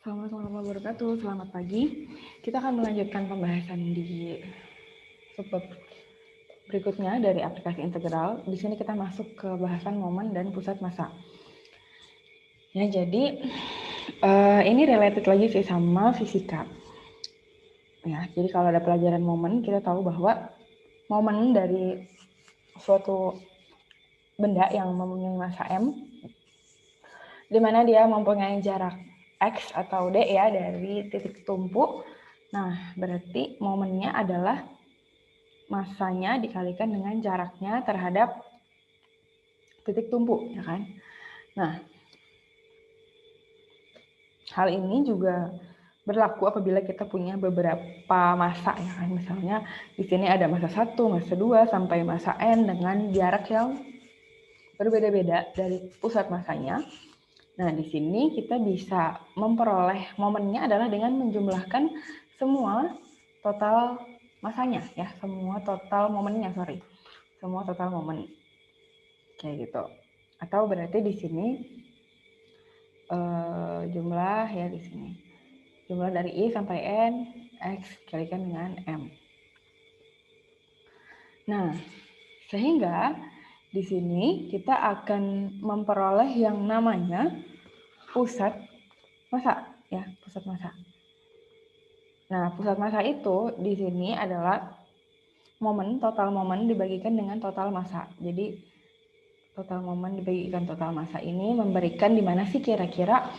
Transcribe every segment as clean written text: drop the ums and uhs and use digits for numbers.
Assalamualaikum warahmatullahi wabarakatuh. Selamat pagi. Kita akan melanjutkan pembahasan di subbab berikutnya dari aplikasi integral. Di sini kita masuk ke bahasan momen dan pusat massa. Ya, jadi ini related lagi sih sama fisika. Ya, jadi kalau ada pelajaran momen, kita tahu bahwa momen dari suatu benda yang mempunyai massa m, di mana dia mempunyai jarak X atau D ya dari titik tumpu. Nah, berarti momennya adalah massanya dikalikan dengan jaraknya terhadap titik tumpu, ya kan? Nah, hal ini juga berlaku apabila kita punya beberapa massa, ya kan? Misalnya di sini ada massa 1, massa 2, sampai massa N dengan jarak yang berbeda-beda dari pusat massanya. Nah, di sini kita bisa memperoleh momennya adalah dengan menjumlahkan semua total massanya ya, semua total momennya, semua total momen. Kayak gitu. Atau berarti di sini jumlah ya di sini. Jumlah dari I sampai N, X kalikan dengan M. Nah, sehingga di sini kita akan memperoleh yang namanya pusat massa ya, pusat massa. Nah, pusat massa itu di sini adalah total momen dibagikan dengan total massa. Jadi total momen dibagikan total massa ini memberikan di mana sih kira-kira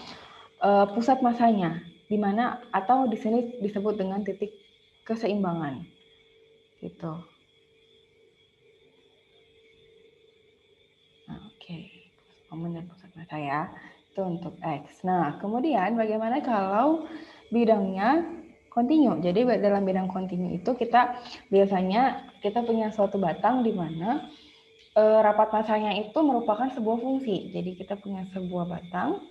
pusat massanya, di mana atau di sini disebut dengan titik keseimbangan. Gitu. Nah, oke. Momen dan pusat massa ya. Itu untuk X. Nah, kemudian bagaimana kalau bidangnya kontinu? Jadi dalam bidang kontinu itu kita biasanya punya suatu batang di mana rapat massanya itu merupakan sebuah fungsi. Jadi kita punya sebuah batang,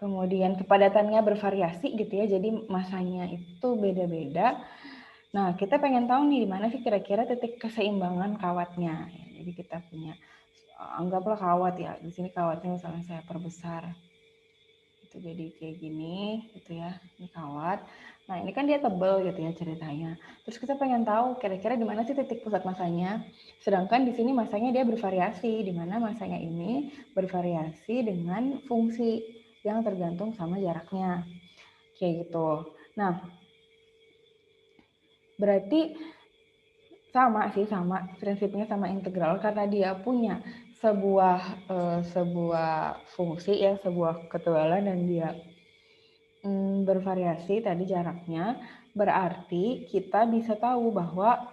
kemudian kepadatannya bervariasi gitu ya. Jadi massanya itu beda-beda. Nah, kita pengen tahu nih di mana sih kira-kira titik keseimbangan kawatnya. Jadi kita punya anggaplah kawat ya. Di sini kawatnya misalnya saya perbesar. Itu jadi kayak gini gitu ya. Ini kawat. Nah, ini kan dia tebal gitu ya ceritanya. Terus kita pengen tahu kira-kira di mana sih titik pusat massanya. Sedangkan di sini massanya dia bervariasi, di mana massanya ini bervariasi dengan fungsi yang tergantung sama jaraknya. Kayak gitu. Nah, berarti sama prinsipnya sama integral karena dia punya sebuah fungsi ya, sebuah ketebalan dan dia bervariasi tadi jaraknya, berarti kita bisa tahu bahwa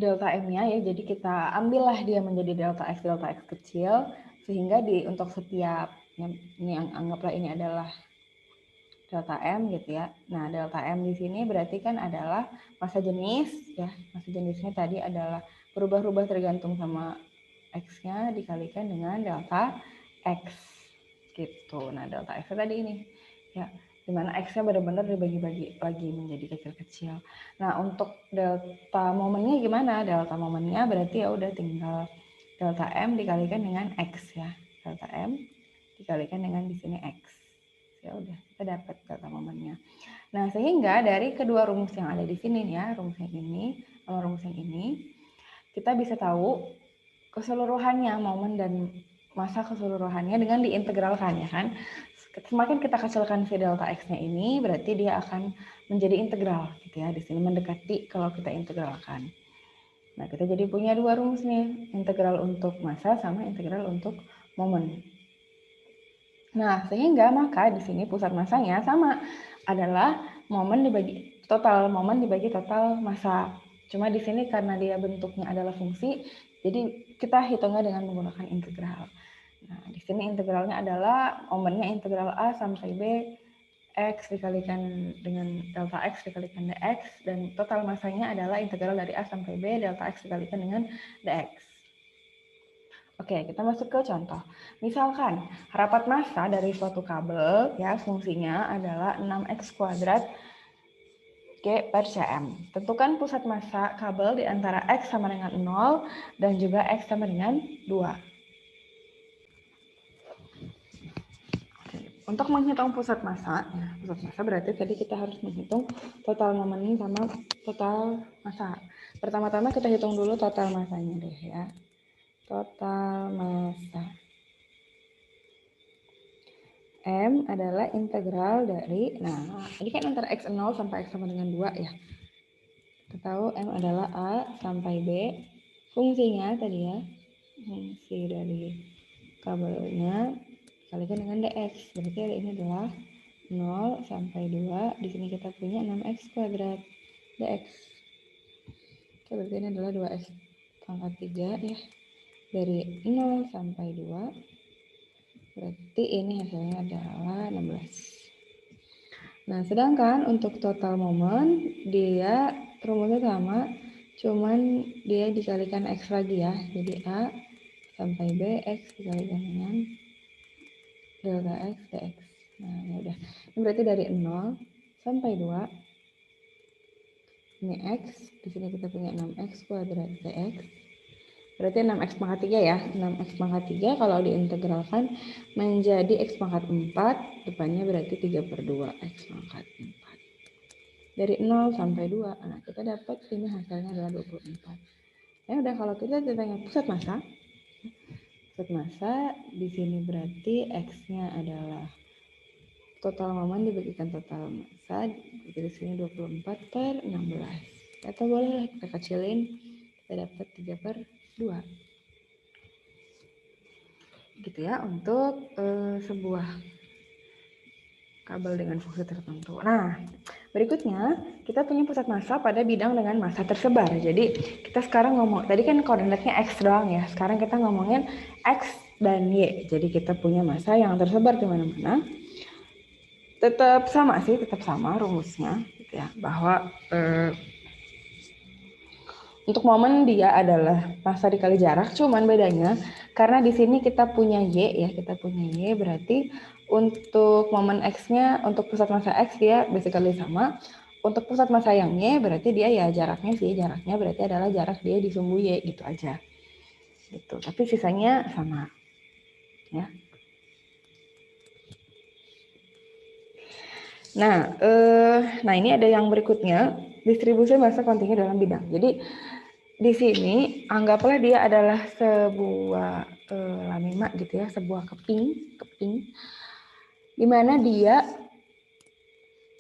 delta M-nya ya, jadi kita ambillah dia menjadi delta X kecil, sehingga untuk setiap ini yang anggaplah ini adalah delta M gitu ya. Nah, delta M di sini berarti kan adalah massa jenis ya. Massa jenisnya tadi adalah berubah-ubah tergantung sama X-nya dikalikan dengan delta X gitu. Nah, delta X tadi ini ya, dimana X-nya benar-benar dibagi-bagi lagi menjadi kecil-kecil. Nah, untuk delta momennya gimana? Delta momennya berarti ya udah tinggal delta M dikalikan dengan X ya. Delta M dikalikan dengan di sini X. Ya udah, kita dapat delta momennya. Nah, sehingga dari kedua rumus yang ada di sini ya, rumus yang ini sama rumus yang ini, kita bisa tahu keseluruhannya, momen dan massa keseluruhannya dengan diintegralkan ya kan. Semakin kita kecilkan si delta X-nya ini, berarti dia akan menjadi integral gitu ya. Di sini mendekati kalau kita integralkan. Nah, kita jadi punya dua rumus nih, integral untuk massa sama integral untuk momen. Nah, sehingga maka di sini pusat massanya sama, adalah momen dibagi total massa. Cuma di sini karena dia bentuknya adalah fungsi, jadi kita hitungnya dengan menggunakan integral. Nah, di sini integralnya adalah momennya integral A sampai B X dikalikan dengan delta X dikalikan dx, dan total massanya adalah integral dari A sampai B delta X dikalikan dengan dx. Oke, kita masuk ke contoh. Misalkan rapat massa dari suatu kabel ya, fungsinya adalah 6x kuadrat G per cm. Tentukan pusat massa kabel di antara X sama dengan 0 dan juga X sama dengan 2. untuk menghitung pusat massa, berarti tadi kita harus menghitung total momen sama total massa. Pertama-tama kita hitung dulu total massanya deh ya. Total massa. M adalah integral dari, nah ini kan antara X0 sampai X sama dengan 2 ya. Kita tahu M adalah A sampai B. Fungsinya tadi ya, fungsi dari kabelnya kalikan dengan dx. Berarti ini adalah 0 sampai 2. Di sini kita punya 6x kuadrat dx. Oke, berarti ini adalah 2x pangkat 3 ya. Dari 0 sampai 2. Berarti ini hasilnya adalah 16. Nah, sedangkan untuk total momen dia rumusnya sama, cuman dia dikalikan X lagi ya. Jadi A sampai B X dikalikan dengan delta X dx. Nah, ya udah. Ini berarti dari 0 sampai 2. Ini X, di sini kita punya 6x kuadrat dx. Berarti 6x pangkat 3 ya. 6x pangkat 3 kalau diintegralkan menjadi x pangkat 4, depannya berarti 3/2 x pangkat 4. Dari 0 sampai 2, nah kita dapat ini hasilnya adalah 24. Ya udah, kalau kita ditanya pusat massa di sini berarti x-nya adalah total momen dibagikan total massa, di sini 24/16. Atau boleh kita kecilin, kita dapat 3/2. Gitu ya untuk sebuah kabel dengan fungsi tertentu. Nah, berikutnya kita punya pusat massa pada bidang dengan massa tersebar. Jadi kita sekarang ngomong, tadi kan koordinatnya X doang ya. Sekarang kita ngomongin X dan Y. Jadi kita punya massa yang tersebar di mana-mana. Tetap sama sih, tetap sama rumusnya gitu ya. Bahwa untuk momen dia adalah massa dikali jarak, cuman bedanya karena di sini kita punya Y ya, berarti untuk momen X-nya, untuk pusat massa X dia basically sama. Untuk pusat massa yang Y berarti dia ya jaraknya berarti adalah jarak dia di sumbu Y gitu aja. Gitu. Tapi sisanya sama. Ya. Nah ini ada yang berikutnya, distribusi massa kontinu dalam bidang. Jadi di sini anggaplah dia adalah sebuah lamima gitu ya, sebuah keping, di mana dia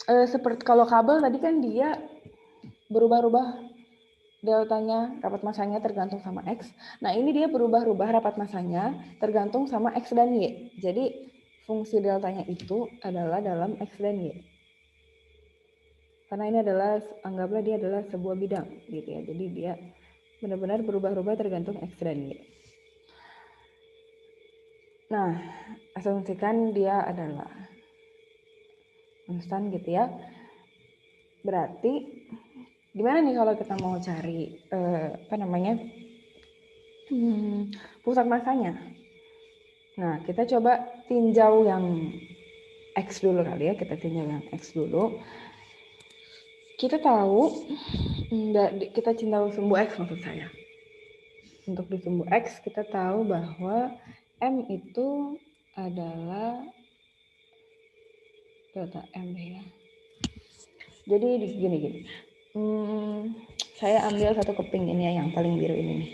seperti kalau kabel tadi kan dia berubah-ubah deltanya, rapat massanya tergantung sama X. Nah ini dia berubah-ubah rapat massanya tergantung sama X dan Y. Jadi fungsi deltanya itu adalah dalam X dan Y. Karena ini adalah, anggaplah dia adalah sebuah bidang gitu ya. Jadi dia benar-benar berubah-ubah tergantung X dan Y. Nah, asumsikan dia adalah konstan gitu ya. Berarti gimana nih kalau kita mau cari pusat massanya? Nah, kita coba tinjau yang X dulu kali ya. Kita tinjau yang X dulu. Kita tahu, kita tinjau sumbu X maksud saya. Untuk di sumbu X kita tahu bahwa M itu adalah delta M ya. Jadi gini. Saya ambil satu keping ini ya, yang paling biru ini nih.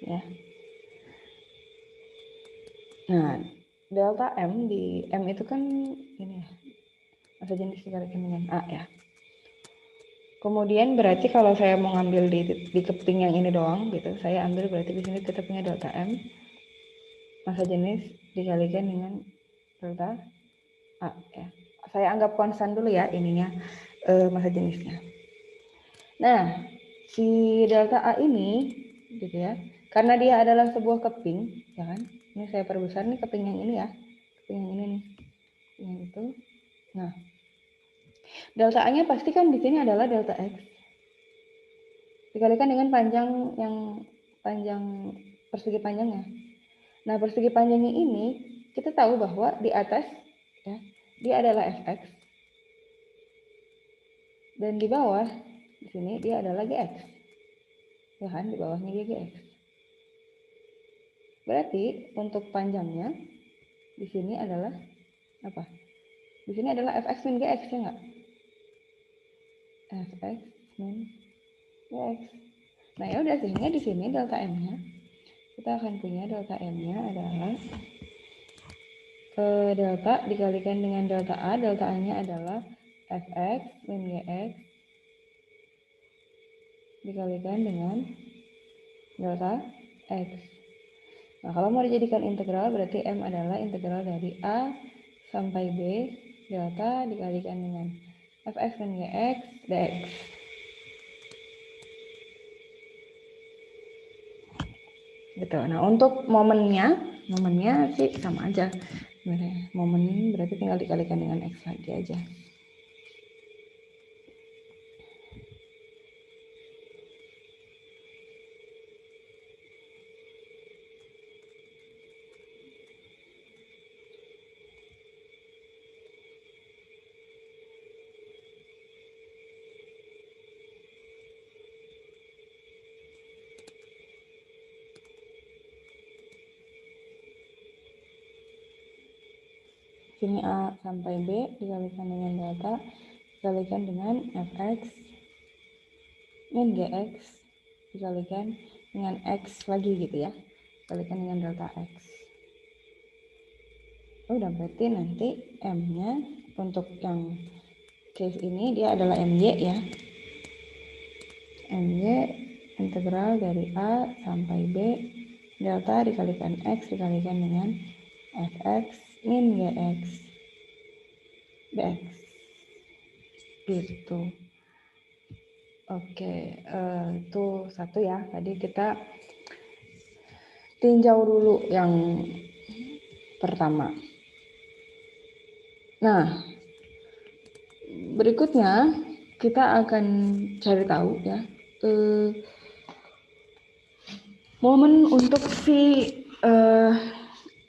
Ya. Nah, delta M di M itu kan ini ya. Massa jenis dikalikan dengan A ya. Kemudian berarti kalau saya mau ngambil di keping yang ini doang gitu, saya ambil berarti di sini kita punya delta M massa jenis dikalikan dengan delta A ya. Saya anggap konstan dulu ya ininya massa jenisnya. Nah, si delta A ini gitu ya, karena dia adalah sebuah keping, ya kan? Ini saya perbesar nih keping yang ini ya, keping yang ini nih, yang itu. Nah, delta A-nya pasti kan di sini adalah delta X dikalikan dengan panjang persegi panjangnya. Nah, persegi panjangnya ini kita tahu bahwa di atas ya, dia adalah fx dan di bawah di sini dia adalah gx. Ya kan, di bawahnya gx. Berarti untuk panjangnya di sini adalah apa? Di sini adalah fx min gx, ya nggak? Fx min gx. Nah ya udah, sehingga di sini delta m-nya kita akan punya delta m-nya adalah delta dikalikan dengan delta a. Delta a-nya adalah fx min gx dikalikan dengan delta x. Nah, kalau mau dijadikan integral berarti m adalah integral dari a sampai b delta dikalikan dengan fx min gx dx. Gitu. Nah, untuk momennya sih sama aja sebenarnya. Momen berarti tinggal dikalikan dengan x lagi aja. Sini a sampai b dikalikan dengan delta dikalikan dengan fx min gx dikalikan dengan x lagi gitu ya, dikalikan dengan delta x. Udah, berarti nanti m-nya untuk yang case ini dia adalah my ya, my integral dari a sampai b delta dikalikan x dikalikan dengan fx min gx dx gitu. Oke, itu satu ya. Tadi kita tinjau dulu yang pertama. Nah, berikutnya kita akan cari tahu ya momen untuk si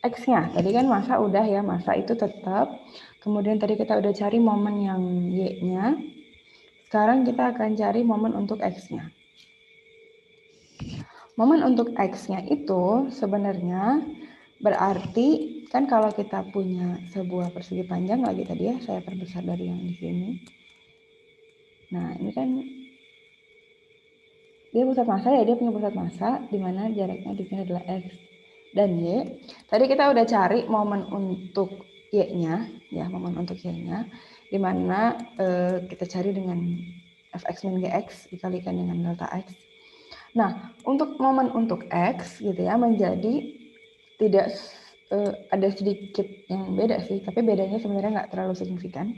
x-nya. Tadi kan massa udah ya, massa itu tetap. Kemudian tadi kita udah cari momen yang y-nya. Sekarang kita akan cari momen untuk x-nya. Momen untuk x-nya itu sebenarnya berarti kan kalau kita punya sebuah persegi panjang lagi tadi ya, saya perbesar dari yang di sini. Nah, ini kan dia pusat massa ya, dia punya pusat massa di mana jaraknya di sini adalah x dan y. Tadi kita udah cari momen untuk y-nya ya, momen untuk y-nya di mana kita cari dengan fx min gx dikalikan dengan delta x. Nah, untuk momen untuk x gitu ya menjadi tidak ada sedikit yang beda sih, tapi bedanya sebenarnya nggak terlalu signifikan.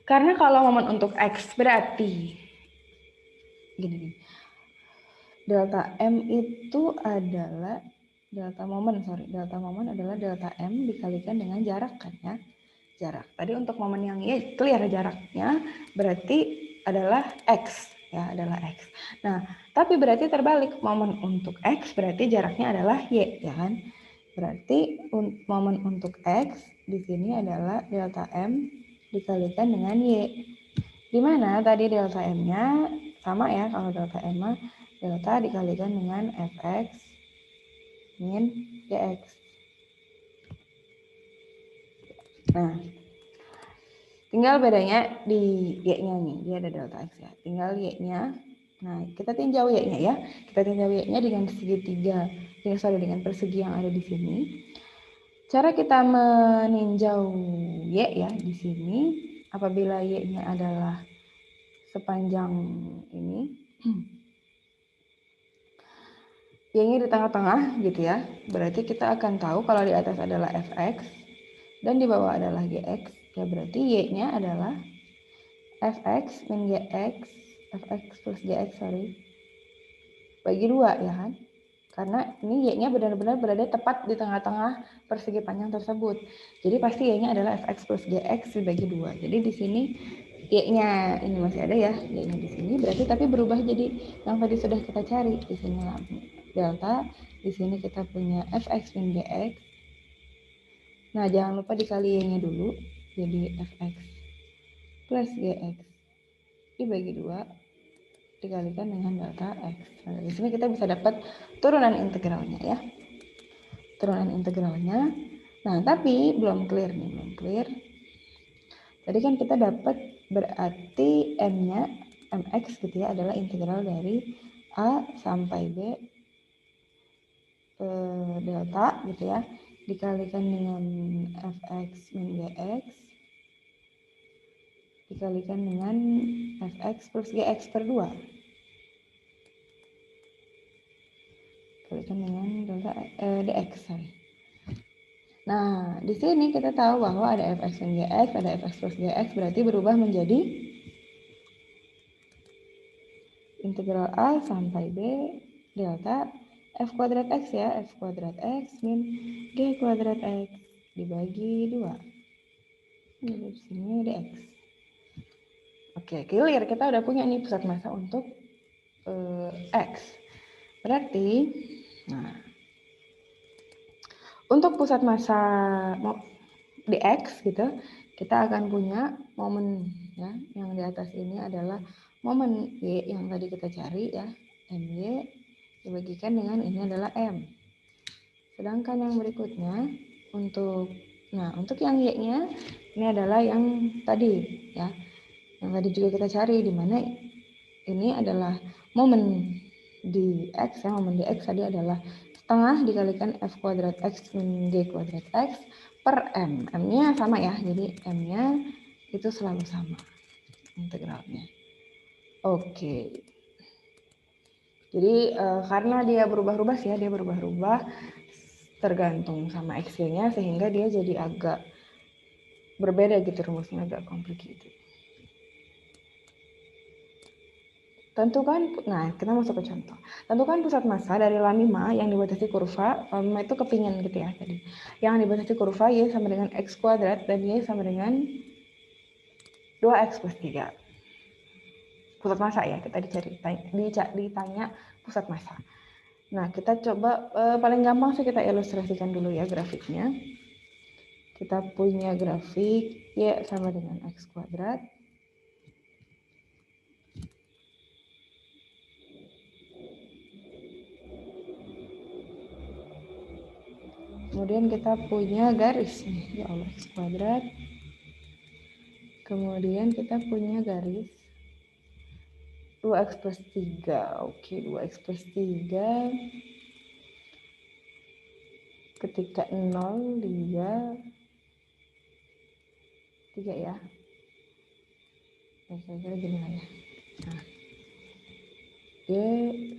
Karena kalau momen untuk x berarti gini, delta m itu adalah delta momen adalah delta m dikalikan dengan jarak kan ya, jarak. Tadi untuk momen yang y clear jaraknya berarti adalah x ya, adalah x. Nah, tapi berarti terbalik, momen untuk x berarti jaraknya adalah y ya kan? Berarti momen untuk x di sini adalah delta m dikalikan dengan y. Di mana tadi delta m-nya sama ya, kalau delta m delta dikalikan dengan fx min gx. Nah, tinggal bedanya di y-nya nih, dia ada delta x ya. Tinggal y-nya. Nah, kita tinjau y-nya ya. Kita tinjau y-nya dengan segitiga, dengan persegi yang ada di sini. Cara kita meninjau y ya di sini, apabila y-nya adalah sepanjang ini, y-nya di tengah-tengah gitu ya. Berarti kita akan tahu kalau di atas adalah fx dan di bawah adalah gx. Ya berarti y-nya adalah fx min gx, fx plus gx bagi 2 ya kan, karena ini y-nya benar-benar berada tepat di tengah-tengah persegi panjang tersebut, jadi pasti y-nya adalah fx plus gx dibagi 2. Jadi di sini y-nya ini masih ada ya, y-nya di sini berarti tapi berubah jadi yang tadi sudah kita cari. Di sini delta, di sini kita punya fx min gx. Nah, jangan lupa dikali y-nya dulu, jadi fx plus gx dibagi 2 dikalikan dengan delta x. Nah, di sini kita bisa dapat turunan integralnya ya. turunan integralnya. Nah, tapi belum clear nih, belum clear. Tadi kan kita dapat berarti M-nya, mx gitu ya, adalah integral dari A sampai B delta gitu ya, dikalikan dengan fx min gx, dikalikan dengan fx plus gx per 2. Dikalikan dengan delta dx, sorry. Nah, di sini kita tahu bahwa ada fx min gx, ada fx plus gx, berarti berubah menjadi integral A sampai B delta f kuadrat x ya, f kuadrat x min g kuadrat x dibagi 2. Di sini dx. Oke, clear. Kita udah punya nih pusat massa untuk x. Berarti, nah, untuk pusat massa dx gitu, kita akan punya momen ya, yang di atas ini adalah momen y yang tadi kita cari ya, my dibagikan dengan ini adalah m. Sedangkan yang berikutnya untuk yang y-nya ini adalah yang tadi ya. Yang tadi juga kita cari, di mana ini adalah momen di x ya, momen di x tadi adalah setengah dikalikan f kuadrat x min g kuadrat x per m. M-nya sama ya, jadi m-nya itu selalu sama integralnya. Oke. Jadi karena dia berubah-ubah sih ya, dia berubah-ubah tergantung sama x-nya, sehingga dia jadi agak berbeda gitu, rumusnya agak complicated. Tentukan, nah kita masuk ke contoh. Tentukan pusat massa dari lamima yang dibatasi kurva, lamima itu kepingan gitu ya tadi. Yang dibatasi kurva y sama dengan x kuadrat dan y sama dengan 2x plus 3. Pusat massa ya, kita ditanya pusat massa. Nah, kita coba paling gampang sih kita ilustrasikan dulu ya grafiknya. Kita punya grafik y sama dengan x kuadrat. Kemudian kita punya garis nih, ya Allah, x kuadrat. Kemudian kita punya garis 2x plus 3. Oke, 2x plus 3. Ketika 0 dia 3 ya. Nah, kira-kira gini lah ya. Nah, y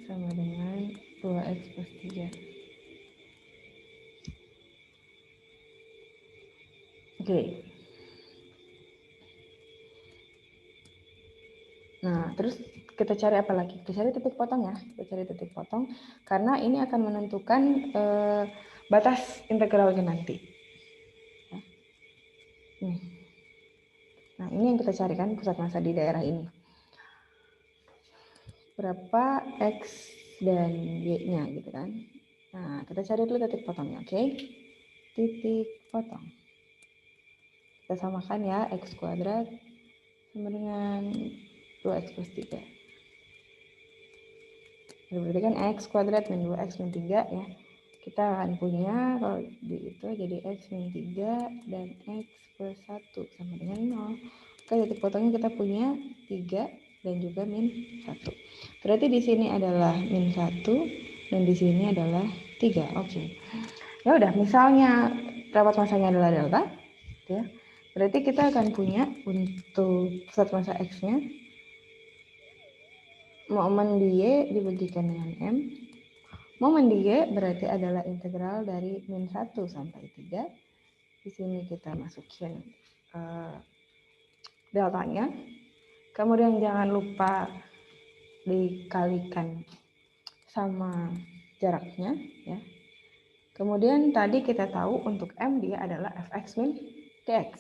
sama dengan 2x plus 3. Oke. Nah, terus kita cari apa lagi? Kita cari titik potong ya. Kita cari titik potong karena ini akan menentukan batas integralnya nanti. Nih. Nah, ini yang kita cari kan pusat massa di daerah ini. Berapa x dan y-nya gitu kan. Nah, kita cari dulu titik potongnya, oke? Titik potong. Kita samakan ya, x kuadrat sama dengan 2x plus 3. Berarti kan x kuadrat min 2x min 3 ya. Kita akan punya, kalau di itu jadi x min 3 dan x plus 1 sama dengan 0. Oke, titik potongnya kita punya 3 dan juga min 1. Berarti di sini adalah min 1 dan di sini adalah 3. Oke. Ya udah, misalnya dapat massanya adalah delta ya. Berarti kita akan punya untuk pusat massa x-nya momen di y dibagikan dengan m. Momen di y berarti adalah integral dari min 1 sampai 3. Di sini kita masukin deltanya. Kemudian jangan lupa dikalikan sama jaraknya ya. Kemudian tadi kita tahu untuk m dia adalah fx min gx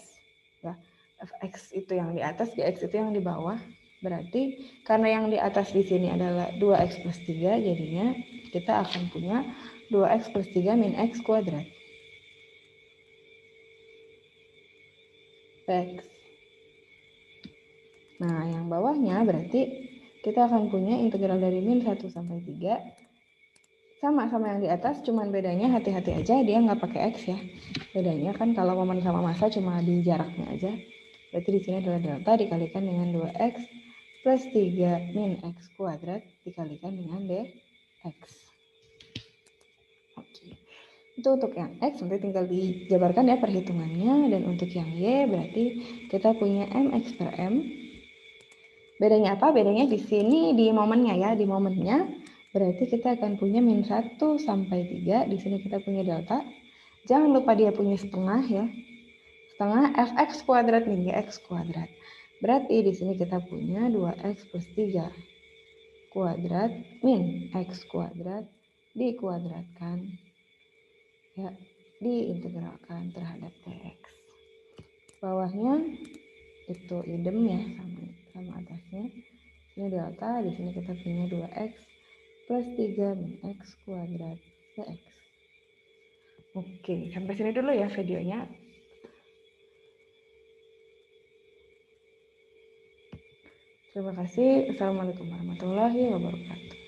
ya. Fx itu yang di atas, gx itu yang di bawah. Berarti karena yang di atas di sini adalah 2x plus 3, jadinya kita akan punya 2x plus 3 min x kuadrat. X. Nah, yang bawahnya berarti kita akan punya integral dari min 1 sampai 3 Sama yang di atas, cuman bedanya hati-hati aja dia nggak pakai X ya. Bedanya kan kalau momen sama massa cuma di jaraknya aja. Berarti di sini adalah delta dikalikan dengan 2X plus 3 min X kuadrat dikalikan dengan dx. Oke. Itu untuk yang X, nanti tinggal dijabarkan ya perhitungannya. Dan untuk yang Y berarti kita punya MX per M. Bedanya apa? Bedanya di sini di momennya ya, di momennya berarti kita akan punya min 1 sampai 3. Di sini kita punya delta. Jangan lupa dia punya setengah ya. Setengah fx kuadrat min gx kuadrat. Berarti di sini kita punya 2x plus 3 kuadrat min x kuadrat dikuadratkan ya, diintegralkan terhadap dx. Bawahnya itu idem ya sama atasnya. Ini delta, di sini kita punya 2x plus 3 min x kuadrat dx. Oke, sampai sini dulu ya videonya. Terima kasih. Assalamualaikum warahmatullahi wabarakatuh.